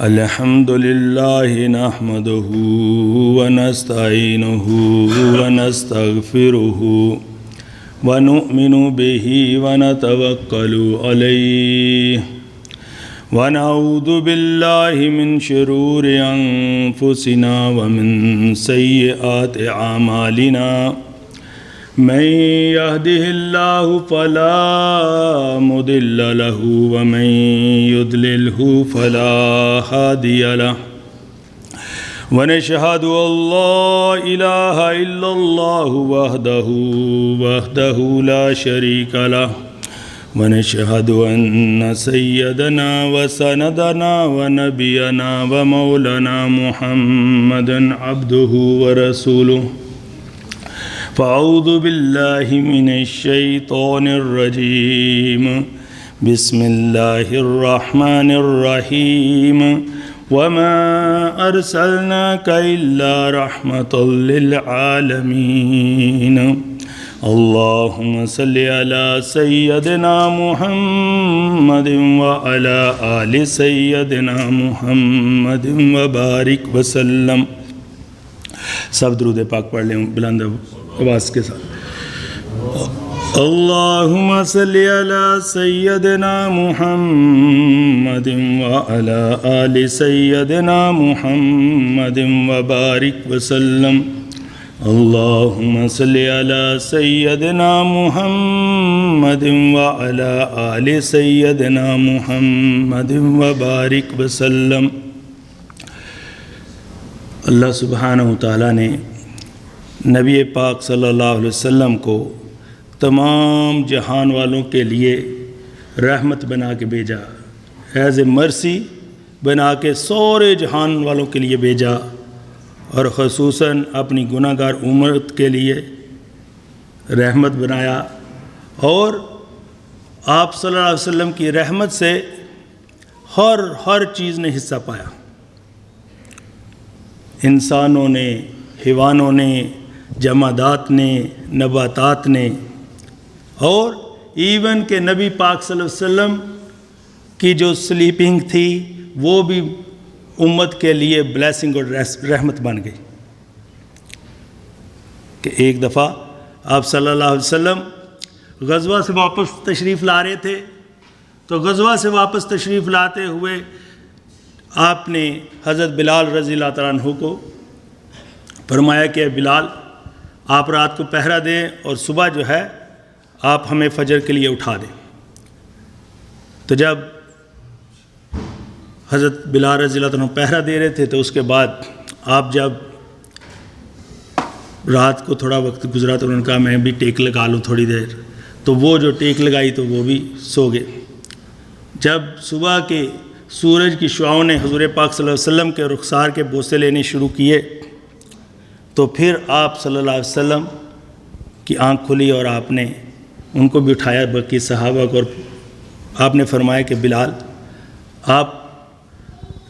الحمد لله نحمده ونستعينه ونستغفره ونؤمن به ونتوكل عليه ونعوذ بالله من شرور أنفسنا ومن سيئات أعمالنا من يهده الله فلا مضل له ومن يضلله فلا هادي له ونشهد أن لا إله إلا الله وحده لا شريك له ونشهد أن سيدنا وسندنا ونبينا ومولانا محمدا عبده ورسوله فأعوذ بالله من الشيطان الرجيم بسم الله الرحمن الرحيم وما أرسلناك إلا رحمة للعالمين اللهم صل على سيدنا محمد وعلى آل سيدنا محمد وبارك وسلم. سب درود پاک پڑھ لیں بلند آواز کے ساتھ. اللہم صلی علی سیدنا محمد وعلی آل سیدنا محمد وبارک وسلم. اللہم صلی علی سیدنا محمد وعلی آل سیدنا محمد وبارک وسلم. اللہ سبحانہ وتعالیٰ نے نبی پاک صلی اللہ علیہ وسلم کو تمام جہان والوں کے لیے رحمت بنا کے بھیجا، ایز اے مرسی بنا کے سارے جہان والوں کے لیے بھیجا، اور خصوصاً اپنی گناہ گار امت کے لیے رحمت بنایا. اور آپ صلی اللہ علیہ وسلم کی رحمت سے ہر چیز نے حصہ پایا. انسانوں نے، حیوانوں نے، جمادات نے، نباتات نے، اور ایون کہ نبی پاک صلی اللہ علیہ وسلم کی جو سلیپنگ تھی وہ بھی امت کے لیے بلیسنگ اور رحمت بن گئی. کہ ایک دفعہ آپ صلی اللہ علیہ وسلم غزوہ سے واپس تشریف لا رہے تھے، تو غزوہ سے واپس تشریف لاتے ہوئے آپ نے حضرت بلال رضی اللہ تعالیٰ عنہ کو فرمایا کہ بلال آپ رات کو پہرا دیں اور صبح جو ہے آپ ہمیں فجر کے لیے اٹھا دیں. تو جب حضرت بلال رضی اللہ تعالیٰ عنہ پہرا دے رہے تھے تو اس کے بعد آپ جب رات کو تھوڑا وقت گزرا تو انہوں نے کہا میں بھی ٹیک لگا لوں تھوڑی دیر. تو وہ جو ٹیک لگائی تو وہ بھی سو گئے. جب صبح کے سورج کی شعاؤں نے حضور پاک صلی اللہ علیہ وسلم کے رخسار کے بوسے لینے شروع کیے تو پھر آپ صلی اللہ علیہ وسلم کی آنکھ کھلی اور آپ نے ان کو بھی اٹھایا، باقی صحابہ کو، اور آپ نے فرمایا کہ بلال آپ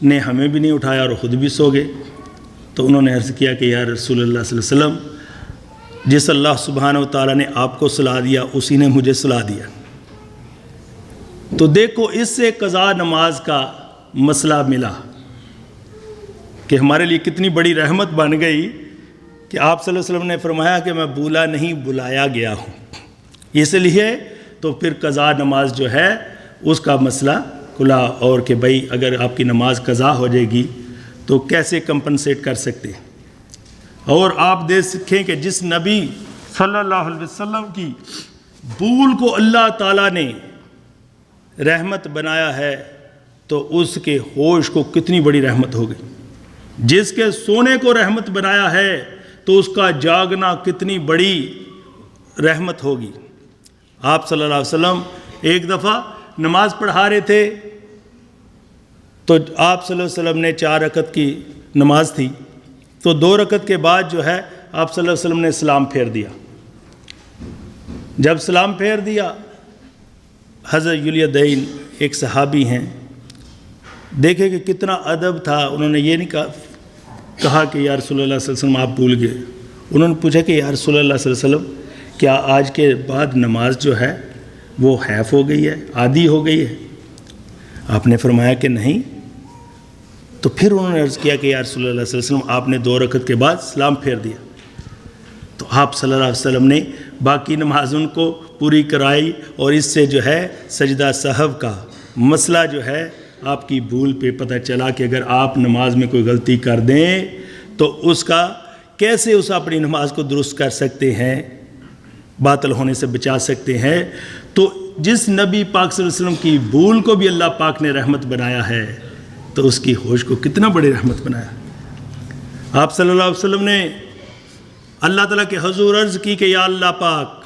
نے ہمیں بھی نہیں اٹھایا اور خود بھی سو گئے. تو انہوں نے عرض کیا کہ یا رسول اللہ صلی اللہ علیہ وسلم، جس اللہ سبحانہ وتعالیٰ نے آپ کو سلا دیا اسی نے مجھے سلا دیا. تو دیکھو اس سے قضا نماز کا مسئلہ ملا کہ ہمارے لیے کتنی بڑی رحمت بن گئی کہ آپ صلی اللہ علیہ وسلم نے فرمایا کہ میں بولا نہیں بلایا گیا ہوں. اس لیے تو پھر قضا نماز جو ہے اس کا مسئلہ کھلا، اور کہ بھئی اگر آپ کی نماز قضا ہو جائے گی تو کیسے کمپنسیٹ کر سکتے ہیں. اور آپ دیکھ سکھیں کہ جس نبی صلی اللہ علیہ وسلم کی بول کو اللہ تعالیٰ نے رحمت بنایا ہے تو اس کے ہوش کو کتنی بڑی رحمت ہو گئی. جس کے سونے کو رحمت بنایا ہے تو اس کا جاگنا کتنی بڑی رحمت ہوگی. آپ صلی اللہ علیہ وسلم ایک دفعہ نماز پڑھا رہے تھے تو آپ صلی اللہ علیہ وسلم نے 4 رکعت کی نماز تھی، تو 2 رکعت کے بعد جو ہے آپ صلی اللہ علیہ وسلم نے سلام پھیر دیا. جب سلام پھیر دیا حضرت یلیدین ایک صحابی ہیں، دیکھیں کہ کتنا ادب تھا. انہوں نے یہ نہیں کہا کہ یا رسول اللہ صلی اللہ علیہ وسلم آپ بھول گئے. انہوں نے پوچھا کہ یا رسول اللہ صلی اللہ علیہ وسلم کیا آج کے بعد نماز جو ہے وہ حیف ہو گئی ہے، عادی ہو گئی ہے؟ آپ نے فرمایا کہ نہیں. تو پھر انہوں نے عرض کیا کہ یا رسول اللہ صلی اللہ علیہ وسلم آپ نے 2 رکعت کے بعد سلام پھیر دیا. تو آپ صلی اللہ علیہ وسلم نے باقی نماز ان کو پوری کرائی اور اس سے جو ہے سجدہ سہو کا مسئلہ جو ہے آپ کی بھول پہ پتہ چلا کہ اگر آپ نماز میں کوئی غلطی کر دیں تو اس کا کیسے اس اپنی نماز کو درست کر سکتے ہیں, باطل ہونے سے بچا سکتے ہیں. تو جس نبی پاک صلی اللہ علیہ وسلم کی بھول کو بھی اللہ پاک نے رحمت بنایا ہے تو اس کی ہوش کو کتنا بڑی رحمت بنایا. آپ صلی اللہ علیہ وسلم نے اللہ تعالیٰ کے حضور عرض کی کہ یا اللہ پاک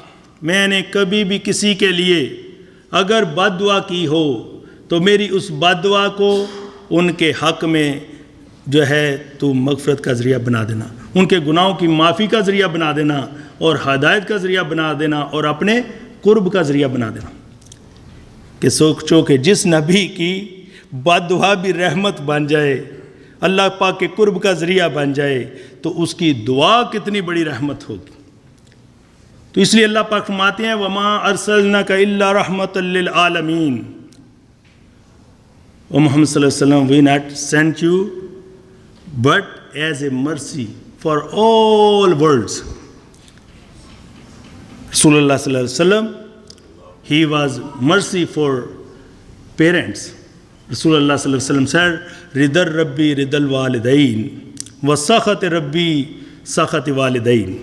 میں نے کبھی بھی کسی کے لیے اگر بد دعا کی ہو تو میری اس بد دعا کو ان کے حق میں جو ہے تو مغفرت کا ذریعہ بنا دینا, ان کے گناہوں کی معافی کا ذریعہ بنا دینا اور ہدایت کا ذریعہ بنا دینا اور اپنے قرب کا ذریعہ بنا دینا. کہ سوچو کہ جس نبی کی بد دعا بھی رحمت بن جائے, اللہ پاک کے قرب کا ذریعہ بن جائے تو اس کی دعا کتنی بڑی رحمت ہوگی. تو اس لیے اللہ پاک فرماتے ہیں وما ارسلناک الا رحمۃ للعالمین, او محمد صلی اللہ علیہ وسلم we not sent you but as a mercy for all worlds. رسول اللہ صلی اللہ علیہ وسلم he was mercy for parents. رسول اللہ صلی اللہ علیہ وسلم said رضا ربی رضا الوالدین وسخط ربی سخط والدین.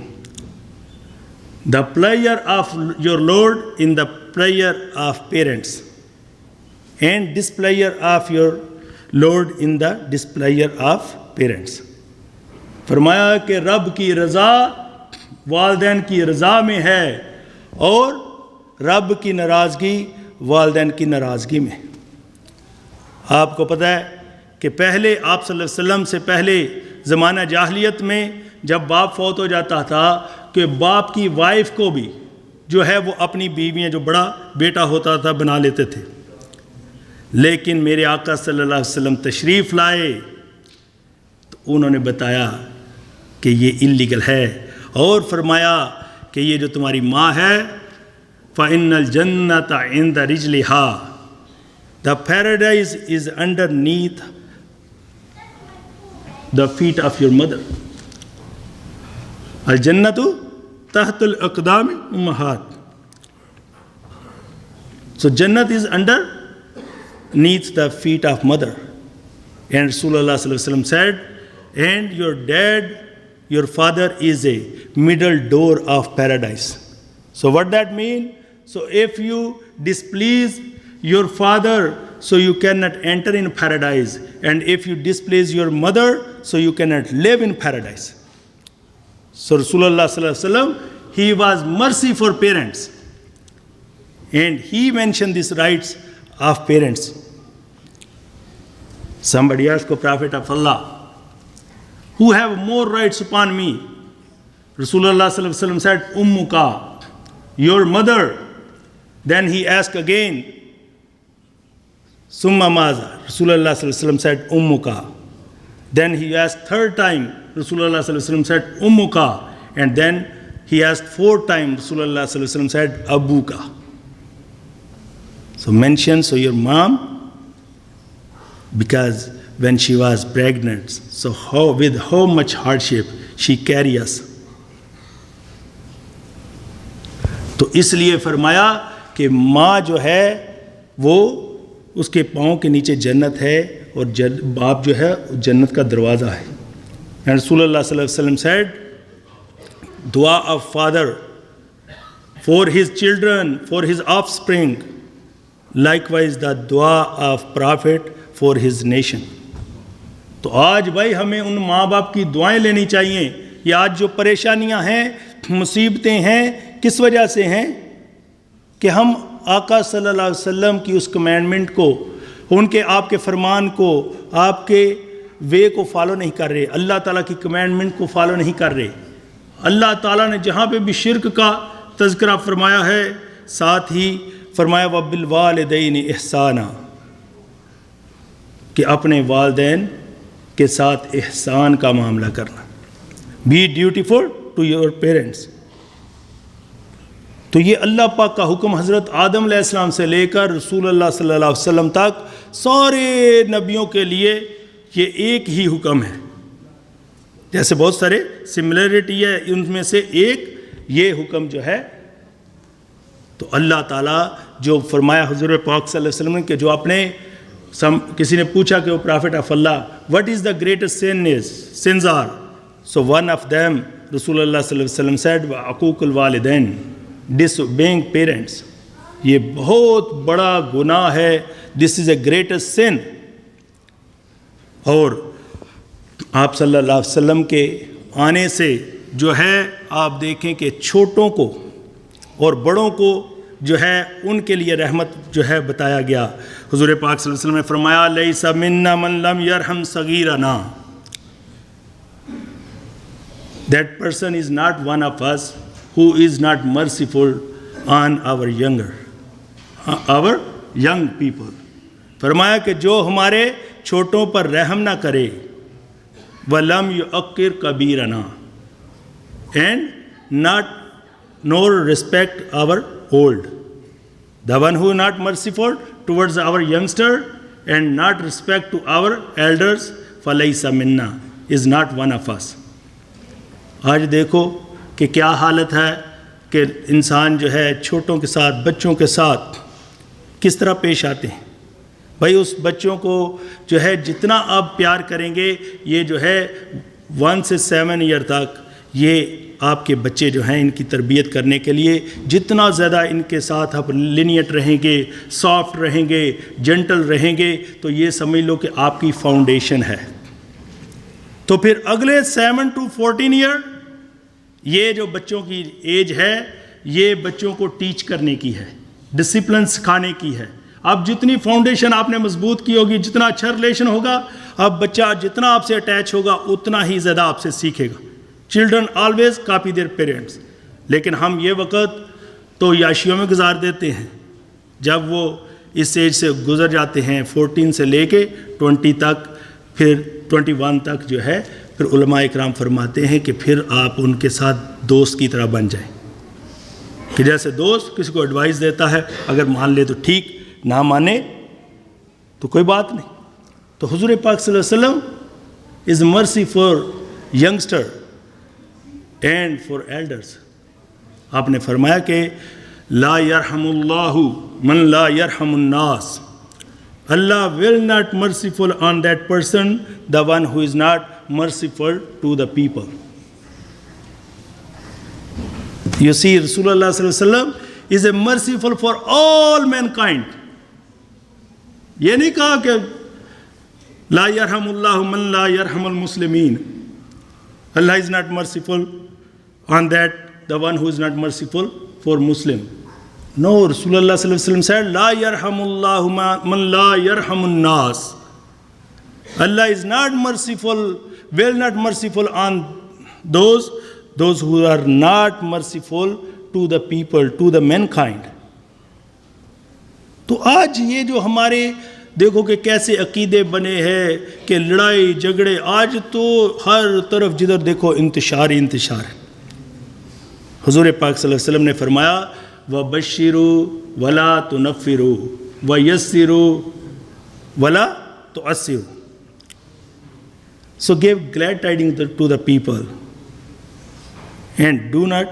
The pleasure of your Lord in the pleasure of parents and displeasure of your Lord in the displeasure of parents. فرمایا کہ رب کی رضا والدین کی رضا میں ہے اور رب کی ناراضگی والدین کی ناراضگی میں. آپ کو پتہ ہے کہ پہلے آپ صلی اللہ علیہ وسلم سے پہلے زمانہ جاہلیت میں جب باپ فوت ہو جاتا تھا کہ باپ کی وائف کو بھی جو ہے وہ اپنی بیویاں جو بڑا بیٹا ہوتا تھا بنا لیتے تھے. لیکن میرے آقا صلی اللہ علیہ وسلم تشریف لائے تو انہوں نے بتایا کہ یہ انلیگل ہے اور فرمایا کہ یہ جو تمہاری ماں ہے فَإِنَّ الْجَنَّةَ عِنْدَ رِجْلِهَا, the paradise is underneath the feet of your mother. الجنّةُ تحت الأقدام أمهات. So Jannat is underneath the feet of mother. And Rasulullah sallallahu alaihi wasallam said, and your dad, your father is a middle door of paradise. So what that mean? So if you displease your father, so you cannot enter in paradise. And if you displease your mother, so you cannot live in paradise. So Rasulullah sallallahu alaihi wasallam, he was mercy for parents. And he mentioned these rights of parents. Somebody asked the Prophet of Allah, who have more rights upon me? Rasulullah sallallahu alaihi wasallam said, Ummuka, your mother. Then he asked again, Summa maza. Rasulullah sallallahu alaihi wasallam said, Ummuka. Then he asked third time, Rasulullah sallallahu alaihi wasallam said, Ummuka. And then he asked fourth time, Rasulullah sallallahu alaihi wasallam said, Abuka. So mention, so your mom, because when she was pregnant, so with how much hardship she carried us. تو اس لیے فرمایا کہ ماں جو ہے وہ اس کے پاؤں کے نیچے جنت ہے اور باپ جو ہے جنت کا دروازہ ہے. And رسول اللہ صلی اللہ علیہ وسلم said, dua of father for his children, for his offspring, likewise the dua of prophet for his nation. تو آج بھائی ہمیں ان ماں باپ کی دعائیں لینی چاہیے. یہ آج جو پریشانیاں ہیں, مصیبتیں ہیں, کس وجہ سے ہیں کہ ہم آقا صلی اللہ علیہ وسلم کی اس کمینڈمنٹ کو, ان کے آپ کے فرمان کو, آپ کے وے کو فالو نہیں کر رہے, اللہ تعالیٰ کی کمینڈمنٹ کو فالو نہیں کر رہے. اللہ تعالیٰ نے جہاں پہ بھی شرک کا تذکرہ فرمایا ہے ساتھ ہی فرمایا وَبِالْوَالِدَيْنِ احسانا, کہ اپنے والدین کے ساتھ احسان کا معاملہ کرنا. Be dutiful to your parents. تو یہ اللہ پاک کا حکم حضرت آدم علیہ السلام سے لے کر رسول اللہ صلی اللہ علیہ وسلم تک سارے نبیوں کے لیے یہ ایک ہی حکم ہے. جیسے بہت سارے سملرٹی ہے، ان میں سے ایک یہ حکم جو ہے. تو اللہ تعالیٰ جو فرمایا حضور پاک صلی اللہ علیہ وسلم کہ جو اپنے کسی نے پوچھا کہ وہ prophet of Allah what is the greatest sins are, so one of them رسول اللہ صلی اللہ علیہ وسلم سیڈ عقوق الوالدین، ڈس اوبیئنگ پیرنٹس. یہ بہت بڑا گناہ ہے، دس از اے گریٹسٹ سن. اور آپ صلی اللہ علیہ وسلم کے آنے سے جو ہے آپ دیکھیں کہ چھوٹوں کو اور بڑوں کو جو ہے ان کے لیے رحمت جو ہے بتایا گیا. حضور پاک صلی اللہ علیہ وسلم نے فرمایا لیس منا من لم یرحم صغیرنا، that person is not one of us who is not merciful on our young people. فرمایا کہ جو ہمارے چھوٹوں پر رحم نہ کرے وَلَمْ يُعَقِّرْ كَبِيرَنَا and not nor respect our old. The one who is not merciful towards our youngster and not respect to our elders فَلَيْسَ مِنَّا is not one of us. آج دیکھو کہ کیا حالت ہے کہ انسان جو ہے چھوٹوں کے ساتھ، بچوں کے ساتھ کس طرح پیش آتے ہیں. بھائی اس بچوں کو جو ہے جتنا آپ پیار کریں گے، یہ جو ہے 1 سے 7 ایئر تک یہ آپ کے بچے جو ہیں ان کی تربیت کرنے کے لیے جتنا زیادہ ان کے ساتھ آپ لینیٹ رہیں گے، سافٹ رہیں گے، جنٹل رہیں گے، تو یہ سمجھ لو کہ آپ کی فاؤنڈیشن ہے. تو پھر اگلے 7 to 14 ایئر یہ جو بچوں کی ایج ہے یہ بچوں کو ٹیچ کرنے کی ہے، ڈسپلن سکھانے کی ہے. اب جتنی فاؤنڈیشن آپ نے مضبوط کی ہوگی، جتنا اچھا ریلیشن ہوگا، اب بچہ جتنا آپ سے اٹیچ ہوگا اتنا ہی زیادہ آپ سے سیکھے گا. Children always copy their parents. لیکن ہم یہ وقت تو یاشیوں میں گزار دیتے ہیں. جب وہ اس ایج سے گزر جاتے ہیں 14 سے لے کے 20 تک، پھر 21 تک جو ہے، پھر علماء اکرام فرماتے ہیں کہ پھر آپ ان کے ساتھ دوست کی طرح بن جائیں. کہ جیسے دوست کسی کو ایڈوائس دیتا ہے، اگر مان لے تو ٹھیک، نہ مانے تو کوئی بات نہیں. تو حضور پاک صلی اللہ علیہ وسلم از مرسی for youngster and for elders. آپ نے فرمایا کہ لا یرحم اللہ من لا یرحم الناس. Allah will not merciful on that person, the one who is not merciful to the people. You see, Rasulullah sallallahu alaihi wasallam is a merciful for all mankind. یہ نہیں کہا کہ لا یرحم اللہ من لا یرحم المسلمین. Allah is not merciful on that, the one who is not merciful for Muslim. No, Rasulullah sallallahu alaihi wasallam said, La yarhamullahu man la yarhamun nas. Allah is not merciful, will not merciful on those who are not merciful to the people, to the mankind. تو آج یہ جو ہمارے دیکھو کہ کیسے عقیدے بنے ہیں کہ لڑائی جھگڑے، آج تو ہر طرف جدھر دیکھو انتشار ہی انتشار ہے. حضور پاک صلی اللہ علیہ وسلم نے فرمایا وَبَشِّرُوا وَلَا تُنَفِّرُوا وَيَسِّرُوا وَلَا تُعَسِّرُوا. So give glad tidings to the people and do not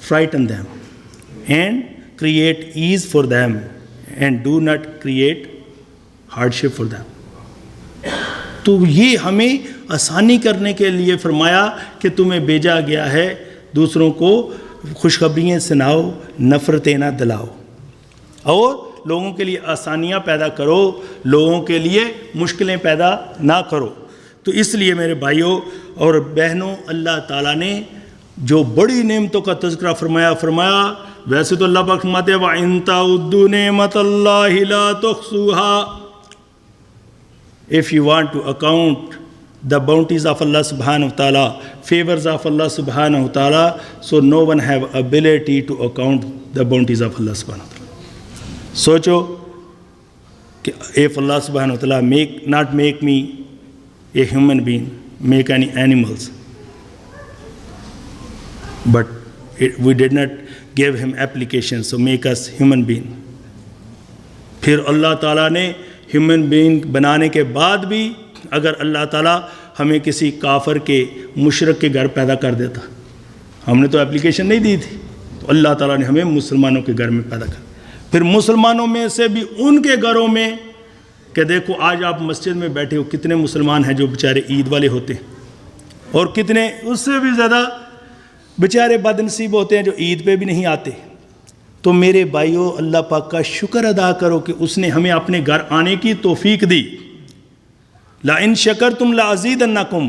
frighten them and create ease for them and do not create hardship for them. تو یہ ہمیں آسانی کرنے کے لیے فرمایا کہ تمہیں بھیجا گیا ہے دوسروں کو خوشخبریاں سناؤ، نفرتیں نہ دلاؤ، اور لوگوں کے لیے آسانیاں پیدا کرو، لوگوں کے لیے مشکلیں پیدا نہ کرو. تو اس لیے میرے بھائیوں اور بہنوں، اللہ تعالیٰ نے جو بڑی نعمتوں کا تذکرہ فرمایا ویسے تو اللہ پاک فرماتے ہیں وَإِن تَعُدُّوا نِعْمَةَ اللَّهِ لَا تُحْصُوهَا. If you want to account the bounties of Allah subhanahu wa ta'ala, favors of Allah subhanahu wa ta'ala, so no one have ability to account the bounties of Allah subhanahu wa ta'ala. سوچو کہ if Allah subhanahu wa ta'ala not make me a human being, make any animals, but we did not give him application, so make us human being. پھر اللہ تعالیٰ نے human being بنانے کے بعد بھی اگر اللہ تعالیٰ ہمیں کسی کافر کے مشرک کے گھر پیدا کر دیتا، ہم نے تو اپلیکیشن نہیں دی تھی، تو اللہ تعالیٰ نے ہمیں مسلمانوں کے گھر میں پیدا کر، پھر مسلمانوں میں سے بھی ان کے گھروں میں، کہ دیکھو آج آپ مسجد میں بیٹھے ہو، کتنے مسلمان ہیں جو بیچارے عید والے ہوتے ہیں، اور کتنے اس سے بھی زیادہ بیچارے بد نصیب ہوتے ہیں جو عید پہ بھی نہیں آتے۔ تو میرے بھائیو، اللہ پاک کا شکر ادا کرو کہ اس نے ہمیں اپنے گھر آنے کی توفیق دی۔ لَإِن شَكَرْتُمْ لَأَزِيدَنَّكُمْ،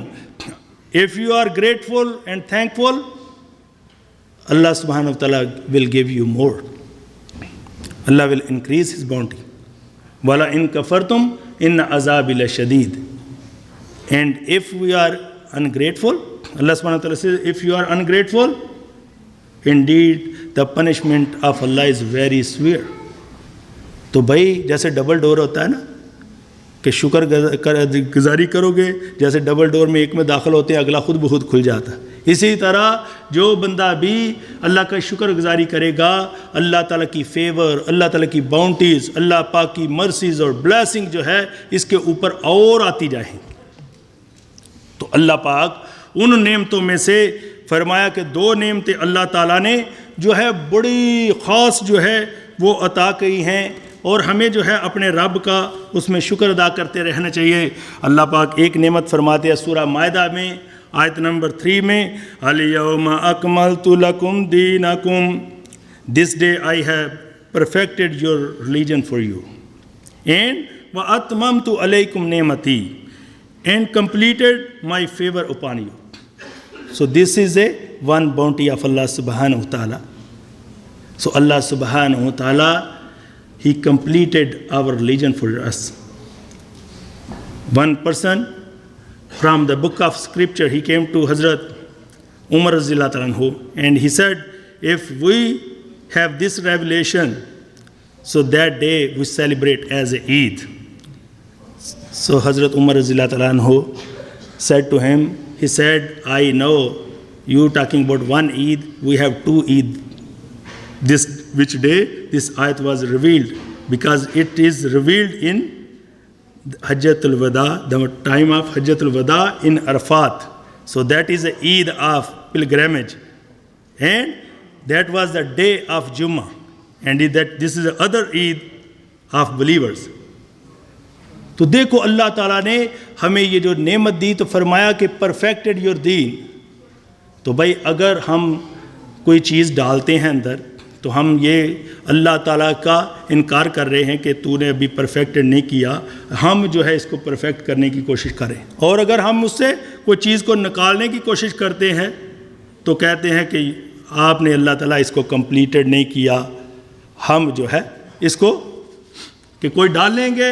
if you are grateful and thankful, Allah subhanahu wa ta'ala will give you more. Allah will increase His bounty. وَلَإِن كَفَرْتُمْ إِنَّ عَذَابِ لَشَدِيدٌ. And if we are ungrateful, Allah subhanahu wa ta'ala says, if you are ungrateful, indeed the punishment of Allah is very severe. تو بھائی جیسے double door ہوتا ہے نا کہ شکر گزاری کرو گے، جیسے ڈبل ڈور میں ایک میں داخل ہوتے ہیں اگلا خود بخود کھل جاتا ہے، اسی طرح جو بندہ بھی اللہ کا شکر گزاری کرے گا، اللہ تعالیٰ کی فیور، اللہ تعالیٰ کی باؤنٹیز، اللہ پاک کی مرسیز اور بلیسنگ جو ہے اس کے اوپر اور آتی جائیں گی۔ تو اللہ پاک ان نعمتوں میں سے فرمایا کہ 2 نعمتیں اللہ تعالیٰ نے جو ہے بڑی خاص جو ہے وہ عطا کی ہیں، اور ہمیں جو ہے اپنے رب کا اس میں شکر ادا کرتے رہنا چاہیے۔ اللہ پاک ایک نعمت فرماتے ہیں سورہ مائدہ میں آیت نمبر 3 میں، الْيَوْمَ أَكْمَلْتُ لَكُمْ دِينَكُمْ، this day I have perfected your religion for you, and وَأَتْمَمْتُ عَلَيْكُمْ نِعْمَتِي, and completed my favor upon you. So this is a one bounty of Allah subhanahu wa ta'ala. So Allah subhanahu wa ta'ala, He completed our religion for us. One person from the book of scripture, he came to Hazrat Umar radhiyallahu anhu, and he said, if we have this revelation, so that day we celebrate as a Eid. So Hazrat Umar radhiyallahu anhu said to him, he said, I know you talking about one Eid, we have 2 Eid. This which day this ayat was revealed, because it is revealed in Hajjatul Wada, the time of Hajjatul Wada in Arafat. So that is the Eid of pilgrimage, and that was the day of Jummah, and this is the other Eid of believers. تو دیکھو اللہ تعالیٰ نے ہمیں یہ جو نعمت دی تو فرمایا کہ perfected your deen. تو بھائی اگر ہم کوئی چیز ڈالتے ہیں اندر تو ہم یہ اللہ تعالیٰ کا انکار کر رہے ہیں کہ تو نے ابھی پرفیکٹ نہیں کیا، ہم جو ہے اس کو پرفیکٹ کرنے کی کوشش کریں، اور اگر ہم اس سے کوئی چیز کو نکالنے کی کوشش کرتے ہیں تو کہتے ہیں کہ آپ نے اللہ تعالیٰ اس کو کمپلیٹڈ نہیں کیا، ہم جو ہے اس کو کہ کوئی ڈالیں گے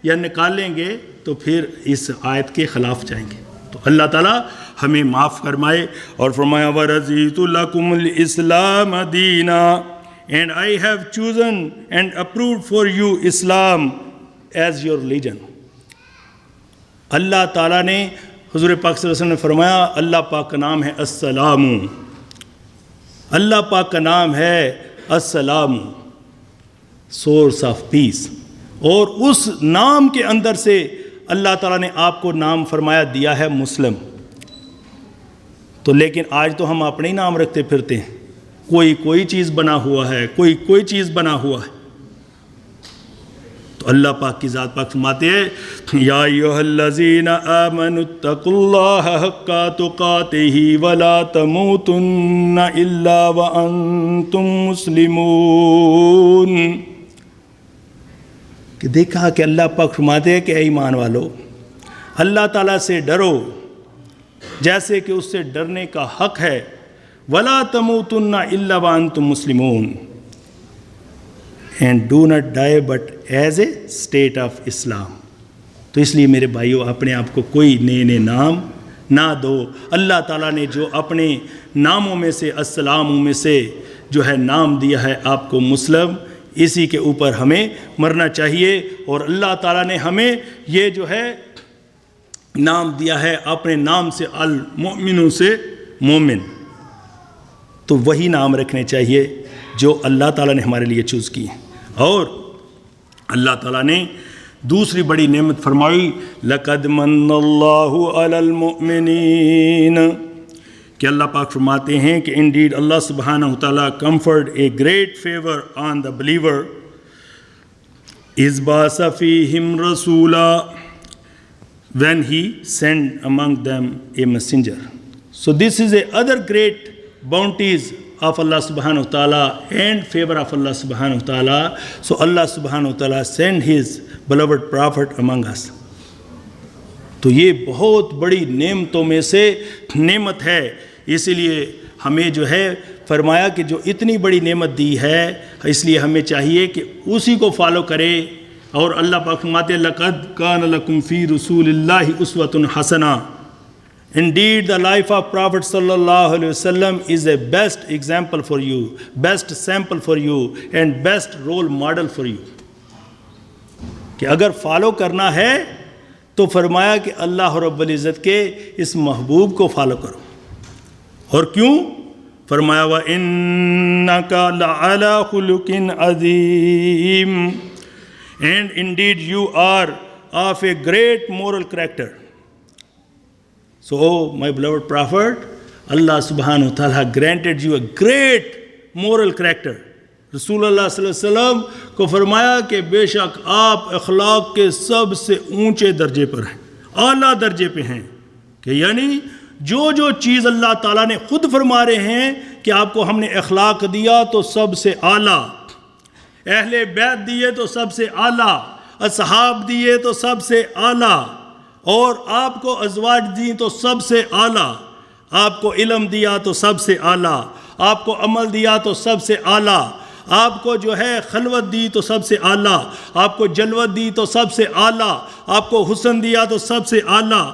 یا نکالیں گے تو پھر اس آیت کے خلاف جائیں گے۔ تو اللہ تعالیٰ ہمیں معاف فرمائے، اور فرمایا وَرَضِيتُ لَكُمُ الْإِسْلَامَ دِينًا، and I have chosen and approved for you Islam as your religion. اللہ تعالیٰ نے حضور پاک صلی اللہ علیہ وسلم نے فرمایا اللہ پاک کا نام ہے السلام، اللہ پاک کا نام ہے السلام، سورس آف پیس، اور اس نام کے اندر سے اللہ تعالیٰ نے آپ کو نام فرمایا دیا ہے مسلم۔ تو لیکن آج تو ہم اپنے ہی نام رکھتے پھرتے ہیں، کوئی چیز بنا ہوا ہے، کوئی چیز بنا ہوا ہے۔ تو اللہ پاک کی ذات پاک فرماتے ہیں یا ایھا الذین آمنوا اتقوا اللہ حق تقاتہ ولا تموتن الا وانتم مسلمون، کہ دیکھا کہ اللہ پاک فرماتے ہیں کہ اے ایمان والو، اللہ تعالیٰ سے ڈرو جیسے کہ اس سے ڈرنے کا حق ہے، وَلَا تَمُوتُنَّ إِلَّا وَأَنْتُمْ مُسْلِمُونَ، and do not die but as a state of Islam۔ تو اس لیے میرے بھائیو اپنے آپ کو کوئی نئے نام نہ دو۔ اللہ تعالیٰ نے جو اپنے ناموں میں سے السلاموں میں سے جو ہے نام دیا ہے آپ کو مسلم، اسی کے اوپر ہمیں مرنا چاہیے، اور اللہ تعالیٰ نے ہمیں یہ جو ہے نام دیا ہے اپنے نام سے المؤمنوں سے مومن، تو وہی نام رکھنے چاہیے جو اللہ تعالیٰ نے ہمارے لیے چوز کی ہیں۔ اور اللہ تعالیٰ نے دوسری بڑی نعمت فرمائی لَقَدْ مَنَّ اللَّهُ عَلَى الْمُؤْمِنِينَ کہ اللہ پاک فرماتے ہیں کہ انڈیڈ اللہ سبحانہ وتعالیٰ conferred a great favor on the believer إِذْ بَعَثَ فِيهِمْ رَسُولًا when he sent among them a messenger. So this is a other great bounties of Allah subhanahu wa ta'ala and favor of Allah subhanahu wa ta'ala. So Allah subhanahu wa ta'ala sent his beloved prophet among us. تو یہ بہت بڑی نعمتوں میں سے نعمت ہے، اسی لیے ہمیں جو ہے فرمایا کہ جو اتنی بڑی نعمت دی ہے اس لیے ہمیں چاہیے کہ اسی کو فالو کرے. اور اللہ پاک فرماتے ہیں لَقَدْ كَانَ لَكُمْ فِي رَسُولِ اللَّهِ أُسْوَةٌ حَسَنَةٌ Indeed, the life of Prophet sallallahu alaihi wasallam is a best example for you, best sample for you, and best role model for you. کہ اگر فالو کرنا ہے تو فرمایا کہ اللہ رب العزت کے اس محبوب کو فالو کرو. اور کیوں؟ فرمایا وَإِنَّكَ لَعَلَى خُلُقٍ عَظِيمٍ And indeed you are of a great moral character. So, oh, my beloved Prophet, Allah subhanahu wa ta'ala granted you a great moral character. رسول اللہ صلی اللہ علیہ وسلم کو فرمایا کہ بے شک آپ اخلاق کے سب سے اونچے درجے پر ہیں، اعلیٰ درجے پہ ہیں. کہ یعنی جو چیز اللہ تعالیٰ نے خود فرما رہے ہیں کہ آپ کو ہم نے اخلاق دیا تو سب سے اعلیٰ، اہل بیت دیے تو سب سے اعلیٰ، اصحاب دیے تو سب سے اعلیٰ، اور آپ کو ازواج دی تو سب سے اعلیٰ، آپ کو علم دیا تو سب سے اعلیٰ، آپ کو عمل دیا تو سب سے اعلیٰ، آپ کو جو ہے خلوت دی تو سب سے اعلیٰ، آپ کو جلوت دی تو سب سے اعلیٰ، آپ کو حسن دیا تو سب سے اعلیٰ،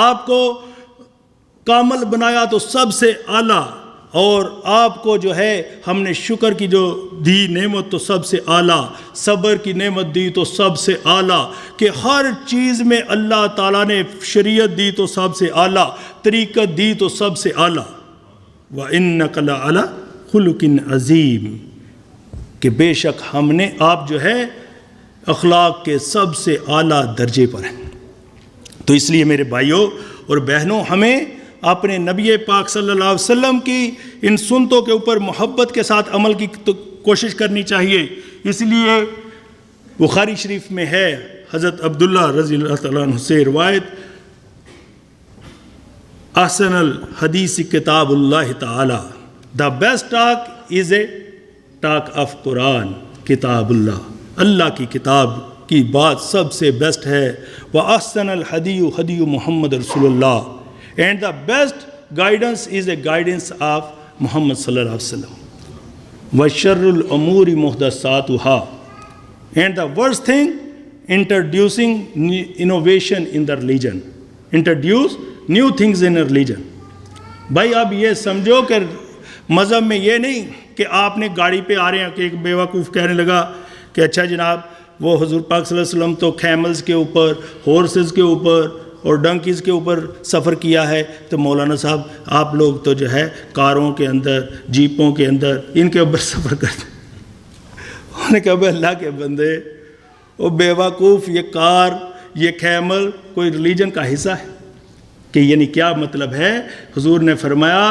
آپ کو کامل بنایا تو سب سے اعلیٰ، اور آپ کو جو ہے ہم نے شکر کی جو دی نعمت تو سب سے اعلیٰ، صبر کی نعمت دی تو سب سے اعلیٰ، کہ ہر چیز میں اللہ تعالیٰ نے شریعت دی تو سب سے اعلیٰ، طریقت دی تو سب سے اعلیٰ. وَإِنَّكَ لَعَلَى خُلُقٍ عَظِيمٍ کہ بے شک ہم نے آپ جو ہے اخلاق کے سب سے اعلیٰ درجے پر ہیں. تو اس لیے میرے بھائیوں اور بہنوں ہمیں اپنے نبی پاک صلی اللہ علیہ وسلم کی ان سنتوں کے اوپر محبت کے ساتھ عمل کی کوشش کرنی چاہیے. اس لیے بخاری شریف میں ہے حضرت عبداللہ رضی اللہ تعالیٰ عنہ سے روایت احسن الحدیث کتاب اللہ تعالی the best talk is a talk of Quran کتاب اللہ، اللہ کی کتاب کی بات سب سے بیسٹ ہے. وَأَحْسَنَ الْحَدِيُّ حَدِيُّ محمد رسول اللہ and the best guidance is the guidance of Muhammad sallallahu alaihi wasallam. وَشَرُّ الْأُمُورِ مُحْدَثَاتُهَا and the worst thing introducing innovation in the religion. Introduce new things in a religion. بھائی اب یہ سمجھو کہ مذہب میں یہ نہیں کہ آپ نے گاڑی پہ آ رہے ہیں کہ ایک بیوقوف کہنے لگا کہ اچھا جناب وہ حضور پاک صلی اللہ علیہ وسلم تو کیملز کے اوپر، ہورسز کے اوپر اور ڈنکیز کے اوپر سفر کیا ہے، تو مولانا صاحب آپ لوگ تو جو ہے کاروں کے اندر، جیپوں کے اندر، ان کے اوپر سفر کرتے ہیں. انہوں نے کہا بھائی اللہ کے بندے، وہ بیوقوف، یہ کار، یہ کیمل کوئی ریلیجن کا حصہ ہے؟ کہ یعنی کیا مطلب ہے؟ حضور نے فرمایا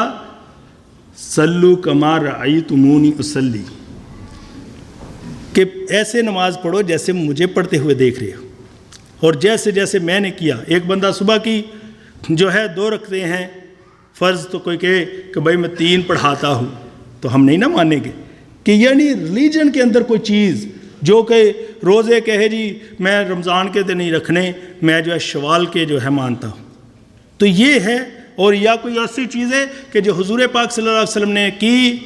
صلو کما رأیتمونی اصلی، کہ ایسے نماز پڑھو جیسے مجھے پڑھتے ہوئے دیکھ رہے ہو، اور جیسے جیسے میں نے کیا. ایک بندہ صبح کی جو ہے 2 رکھتے ہیں فرض، تو کوئی کہے کہ بھائی میں 3 پڑھاتا ہوں، تو ہم نہیں نہ مانیں گے. کہ یعنی ریلیجن کے اندر کوئی چیز جو کہ روزے کہے جی میں رمضان کے دن نہیں رکھنے، میں جو ہے شوال کے جو ہے مانتا ہوں، تو یہ ہے. اور یا کوئی ایسی چیز ہے کہ جو حضور پاک صلی اللہ علیہ وسلم نے کی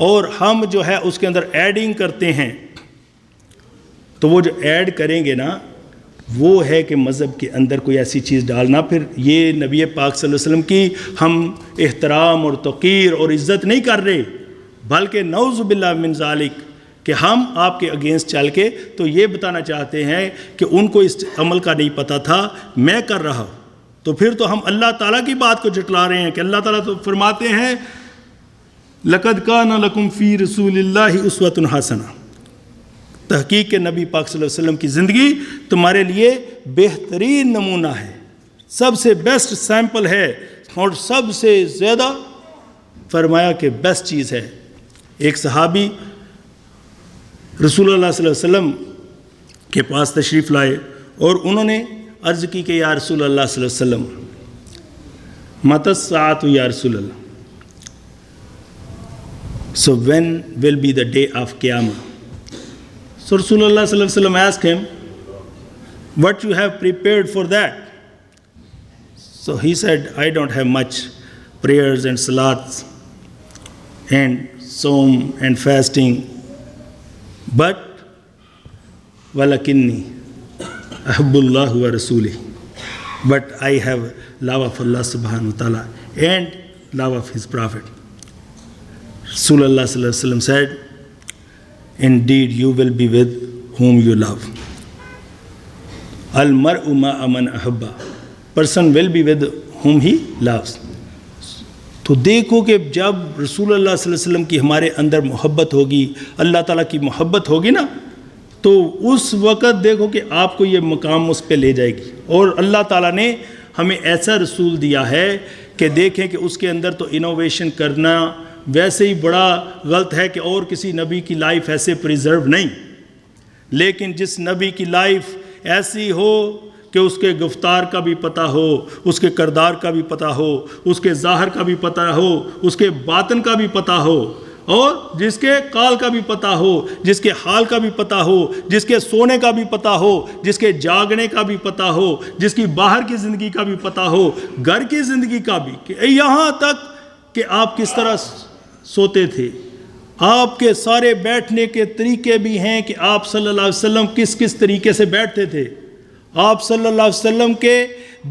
اور ہم جو ہے اس کے اندر ایڈنگ کرتے ہیں، تو وہ جو ایڈ کریں گے نا وہ ہے کہ مذہب کے اندر کوئی ایسی چیز ڈالنا. پھر یہ نبی پاک صلی اللہ علیہ وسلم کی ہم احترام اور توقیر اور عزت نہیں کر رہے، بلکہ نعوذ باللہ من ذالک کہ ہم آپ کے اگینسٹ چل کے تو یہ بتانا چاہتے ہیں کہ ان کو اس عمل کا نہیں پتہ تھا، میں کر رہا ہوں. تو پھر تو ہم اللہ تعالیٰ کی بات کو جھٹلا رہے ہیں کہ اللہ تعالیٰ تو فرماتے ہیں لَقَدْ كَانَ لَكُمْ فِي رَسُولِ اللَّهِ أُسْوَةٌ حَسَنَةٌ تحقیق کے نبی پاک صلی اللہ علیہ وسلم کی زندگی تمہارے لیے بہترین نمونہ ہے، سب سے بیسٹ سیمپل ہے، اور سب سے زیادہ فرمایا کہ بیسٹ چیز ہے۔ ایک صحابی رسول اللہ صلی اللہ علیہ وسلم کے پاس تشریف لائے اور انہوں نے عرض کی کہ یا رسول اللہ صلی اللہ علیہ وسلم متی الساعۃ یا رسول اللہ، so when will be the day of Qiyamah? So Rasulullah sallallahu alaihi wasallam asked him, what you have prepared for that? So he said, I don't have much, prayers and salats and saum and fasting, but walakinni ahabbullah wa rasulih, but I have love of Allah subhanahu wa ta'ala and love of his prophet. Rasulullah sallallahu alaihi wasallam said, indeed you will be with whom you love. Al mar'u ma'a man ahabba, person will be with whom he loves. تو دیکھو کہ جب رسول اللہ صلی اللہ علیہ وسلم کی ہمارے اندر محبت ہوگی، اللہ تعالیٰ کی محبت ہوگی نا، تو اس وقت دیکھو کہ آپ کو یہ مقام اس پہ لے جائے گی۔ اور اللہ تعالیٰ نے ہمیں ایسا رسول دیا ہے کہ دیکھیں کہ اس کے اندر تو انوویشن کرنا ویسے ہی بڑا غلط ہے کہ اور کسی نبی کی لائف ایسے پریزرو نہیں، لیکن جس نبی کی لائف ایسی ہو کہ اس کے گفتار کا بھی پتہ ہو، اس کے کردار کا بھی پتہ ہو، اس کے ظاہر کا بھی پتہ ہو، اس کے باطن کا بھی پتہ ہو، اور جس کے قال کا بھی پتہ ہو، جس کے حال کا بھی پتہ ہو، جس کے سونے کا بھی پتہ ہو، جس کے جاگنے کا بھی پتہ ہو، جس کی باہر کی زندگی کا بھی پتہ ہو، گھر کی زندگی کا بھی، کہ یہاں تک کہ آپ کس طرح سوتے تھے، آپ کے سارے بیٹھنے کے طریقے بھی ہیں کہ آپ صلی اللہ علیہ وسلم کس کس طریقے سے بیٹھتے تھے، آپ صلی اللہ علیہ وسلم کے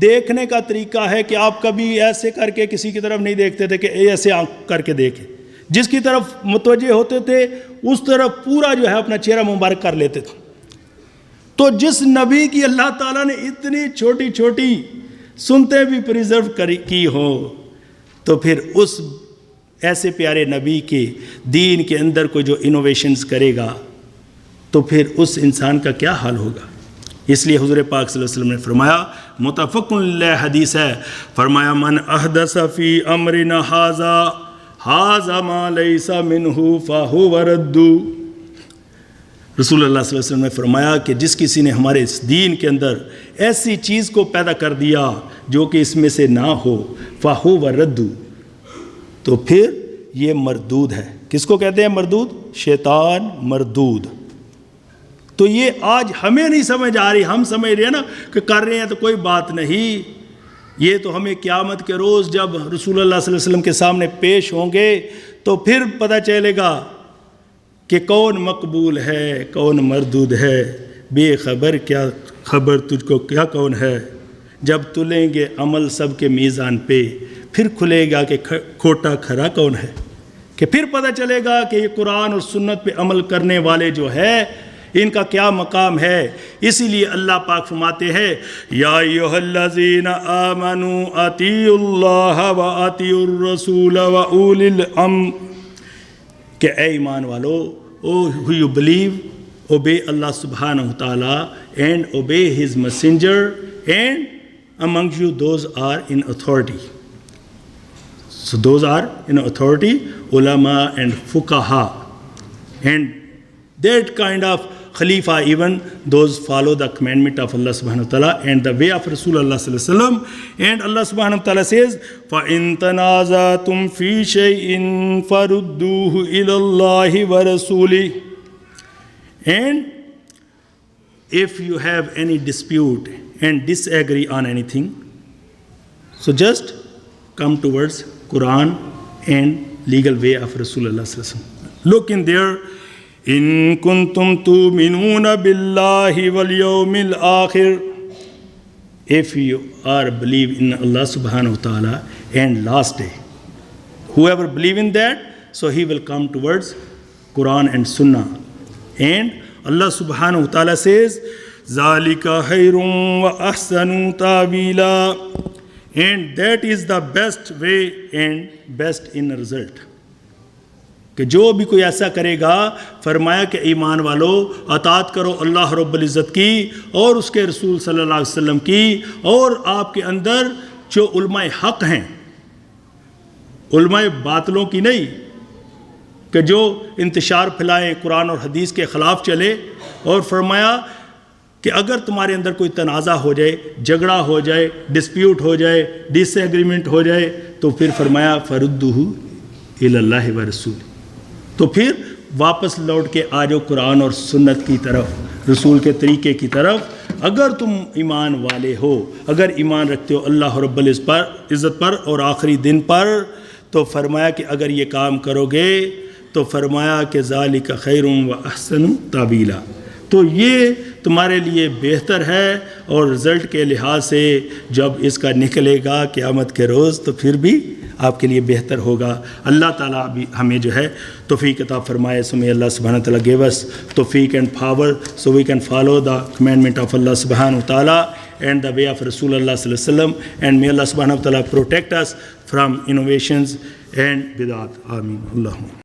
دیکھنے کا طریقہ ہے کہ آپ کبھی ایسے کر کے کسی کی طرف نہیں دیکھتے تھے کہ ایسے آنکھ کر کے دیکھیں، جس کی طرف متوجہ ہوتے تھے اس طرف پورا جو ہے اپنا چہرہ مبارک کر لیتے تھے۔ تو جس نبی کی اللہ تعالیٰ نے اتنی چھوٹی چھوٹی سنتیں بھی پریزرو کی ہوں، تو پھر اس ایسے پیارے نبی کے دین کے اندر کوئی جو انوویشنز کرے گا تو پھر اس انسان کا کیا حال ہوگا۔ اس لیے حضور پاک صلی اللہ علیہ وسلم نے فرمایا، متفق علیہ حدیث ہے، فرمایا من احدث فی امرنا ھذا ما لیس منہ فہو رد۔ رسول اللہ صلی اللہ علیہ وسلم نے فرمایا کہ جس کسی نے ہمارے اس دین کے اندر ایسی چیز کو پیدا کر دیا جو کہ اس میں سے نہ ہو، فہو رد، تو پھر یہ مردود ہے۔ کس کو کہتے ہیں مردود؟ شیطان مردود۔ تو یہ آج ہمیں نہیں سمجھ آ رہی، ہم سمجھ رہے ہیں نا کہ کر رہے ہیں تو کوئی بات نہیں، یہ تو ہمیں قیامت کے روز جب رسول اللہ صلی اللہ علیہ وسلم کے سامنے پیش ہوں گے تو پھر پتہ چلے گا کہ کون مقبول ہے کون مردود ہے۔ بے خبر کیا خبر تجھ کو کیا کون ہے، جب تلیں گے عمل سب کے میزان پہ پھر کھلے گا کہ کھوٹا کھرا کون ہے، کہ پھر پتہ چلے گا کہ یہ قرآن اور سنت پہ عمل کرنے والے جو ہے ان کا کیا مقام ہے۔ اسی لیے اللہ پاک فرماتے ہیں، یا ایھا الذین آمنوا اطیعوا اللہ واطیعوا الرسول واولی الامر، کہ اے ایمان والو، who you believe, obey Allah subhanahu wa ta'ala and obey his messenger, and among you those are in authority. So those are in authority, ulama and fuqaha, and that kind of Khalifa, even those follow the commandment of Allah subhanahu wa ta'ala and the way of Rasulullah sallallahu alaihi wasallam. And Allah subhanahu wa ta'ala says, فَإِن تَنَازَعْتُمْ فِي شَيْءٍ فَرُدُّوهُ إِلَى اللَّهِ وَرَسُولِهِ. And if you have any dispute and disagree on anything, so just come towards Quran and legal way of Rasulullah sallallahu alaihi wasallam. Look in there, in kuntum tu'minuna billahi wal yawmil akhir, if you are believe in Allah subhanahu wa ta'ala and last day, whoever believe in that, so he will come towards Quran and Sunnah. And Allah subhanahu wa ta'ala says, zalika khairun wa ahsanu ta'wila, and that is the best way and best in result. کہ جو بھی کوئی ایسا کرے گا فرمایا کہ ایمان والو اطاعت کرو اللہ رب العزت کی اور اس کے رسول صلی اللہ علیہ وسلم کی، اور آپ کے اندر جو علماء حق ہیں، علماء باطلوں کی نہیں، کہ جو انتشار پھیلائیں، قرآن اور حدیث کے خلاف چلے، اور فرمایا کہ اگر تمہارے اندر کوئی تنازع ہو جائے، جھگڑا ہو جائے، ڈسپیوٹ ہو جائے، ڈس ایگریمنٹ ہو جائے، تو پھر فرمایا فردوہ الی اللہ و رسول، تو پھر واپس لوٹ کے آ جاؤ قرآن اور سنت کی طرف، رسول کے طریقے کی طرف۔ اگر تم ایمان والے ہو، اگر ایمان رکھتے ہو اللہ رب العزت پر اور آخری دن پر، تو فرمایا کہ اگر یہ کام کرو گے تو فرمایا کہ ذالک خیر و احسن تعبیلا، تو یہ تمہارے لیے بہتر ہے، اور رزلٹ کے لحاظ سے جب اس کا نکلے گا قیامت کے روز تو پھر بھی آپ کے لیے بہتر ہوگا۔ اللہ تعالیٰ بھی ہمیں جو ہے توفیق عطا فرمائے۔ So may Allah subhanahu wa ta'ala give us tawfiq and power so we can follow the commandment of Allah subhanahu wa ta'ala and the way of Rasulullah sallallahu alaihi wasallam, and may Allah subhanahu wa ta'ala protect us from innovations and bid'at. Ameen. Allahumma.